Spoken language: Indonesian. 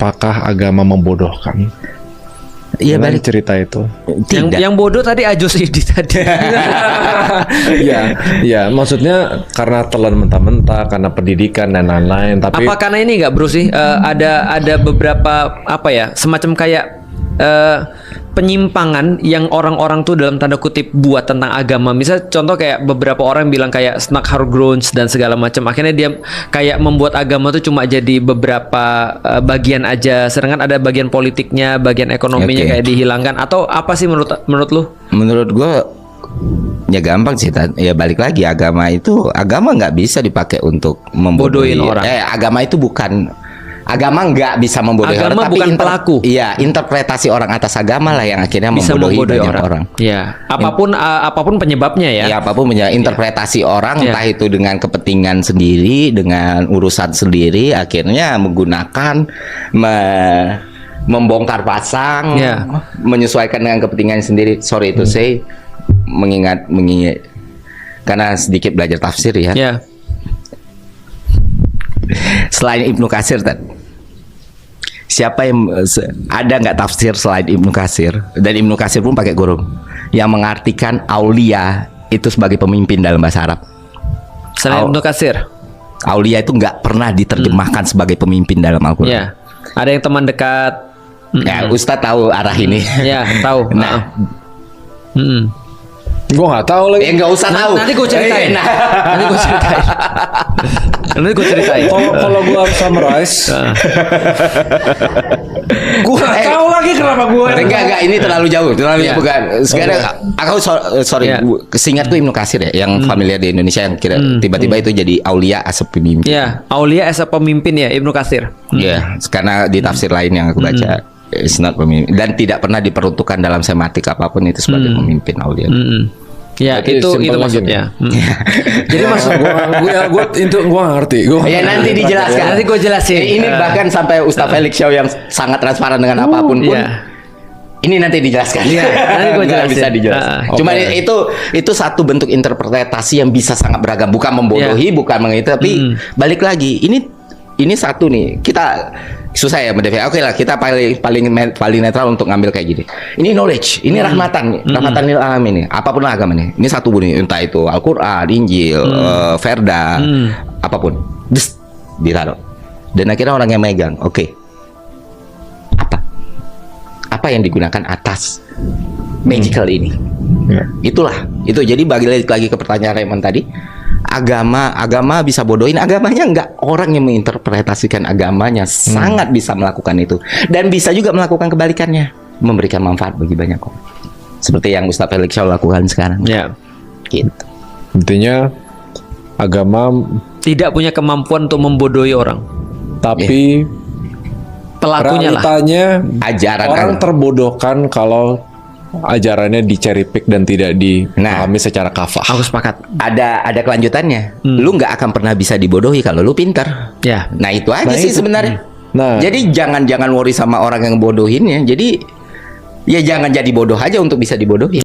apakah agama membodohkan? Iya, Gimana balik cerita itu. Yang bodoh tadi Ajus ini tadi. Ya, maksudnya karena telan mentah-mentah, karena pendidikan dan lain-lain. Tapi Apa karena ini nggak bro sih? Ada beberapa apa ya, semacam kayak penyimpangan yang orang-orang tuh dalam tanda kutip buat tentang agama. Misal contoh kayak beberapa orang bilang kayak snack hard grounds dan segala macam. Akhirnya dia kayak membuat agama tuh cuma jadi beberapa bagian aja. Sedangkan ada bagian politiknya, bagian ekonominya kayak dihilangkan. Atau apa sih menurut lu? menurut gue ya gampang sih, ya balik lagi, agama nggak bisa dipakai untuk membodohi Bodohin orang. Agama itu bukan, agama nggak bisa membodohi Agama orang, tapi bukan pelaku. Iya, interpretasi orang atas agama lah yang akhirnya Bisa membodohi banyak orang. Ya, apapun penyebabnya ya. Ya, apapun punya interpretasi orang, entah itu dengan kepentingan sendiri, dengan urusan sendiri, akhirnya menggunakan membongkar pasang, menyesuaikan dengan kepentingan sendiri. Sorry itu saya mengingat karena sedikit belajar tafsir ya. Ya. Selain Ibnu Katsir, siapa yang ada nggak tafsir selain Ibnu Katsir, dan Ibnu Katsir pun pakai kurung yang mengartikan aulia itu sebagai pemimpin dalam bahasa Arab. Selain Ibnu Katsir, aulia itu nggak pernah diterjemahkan sebagai pemimpin dalam Al-Quran. Ya. Ada yang teman dekat. Ya, Ustadz tahu arah ini. Ya, tahu. Nah, gue nggak tahu lagi. nggak usah tahu. Nanti gue ceritain. Nanti gue ceritain. Kalau gue harus summarize, gue nggak tahu lagi kenapa gue. Enggak, ini terlalu jauh, bukan. Sekarang aku sorry, Ya. seingatku Ibnu Katsir ya, yang familiar di Indonesia, yang kira tiba-tiba itu jadi aulia as a pemimpin. Ya, Aulia as a pemimpin ya Ibnu Katsir. Ya, karena di tafsir lain yang aku baca, it's not pemimpin, dan tidak pernah diperuntukkan dalam sematik apapun itu sebagai pemimpin aulia. Ya, Berarti itu simpelnya maksudnya. Jadi maksud gue ngerti. Ya, nanti dijelaskan. Nanti gue jelasin. Ini bahkan sampai Ustaz Felix Shaw yang sangat transparan dengan apapun pun. Ini nanti dijelaskan. Iya, nanti gue Nggak jelasin. bisa dijelaskan. Cuma itu satu bentuk interpretasi yang bisa sangat beragam, bukan membodohi, bukan mengitu, tapi balik lagi, ini satu nih, kita susah ya mendefinisikan. Oke lah, kita paling netral untuk ngambil kayak gini. Ini knowledge, ini rahmatan lil alamin ini. Apapun agama nih. Ini satu bunyi, entah itu Al-Qur'an, Injil, Verda, apapun. Ditaruh. Dan akhirnya orang yang megang, oke. Apa yang digunakan atas magical ini? Itu. Jadi balik lagi ke pertanyaan Raymond tadi. Agama bisa bodohin, agamanya enggak. Orang yang menginterpretasikan agamanya sangat bisa melakukan itu, dan bisa juga melakukan kebalikannya, memberikan manfaat bagi banyak orang, seperti yang Ustaz Felix Shaw lakukan sekarang. Ya. Gitu. Intinya agama Tidak punya kemampuan untuk membodohi orang. tapi Pelakunya lah. realitanya Ajaran orang terbodohkan kalau ajarannya di cherry pick dan tidak dipahami secara kafah. Aku sepakat. ada kelanjutannya. Lu nggak akan pernah bisa dibodohi kalau lu pintar. Ya. Nah, itu aja sih sebenarnya. Nah, Jadi jangan worry sama orang yang bodohinnya. Jadi ya jangan jadi bodoh aja untuk bisa dibodohi.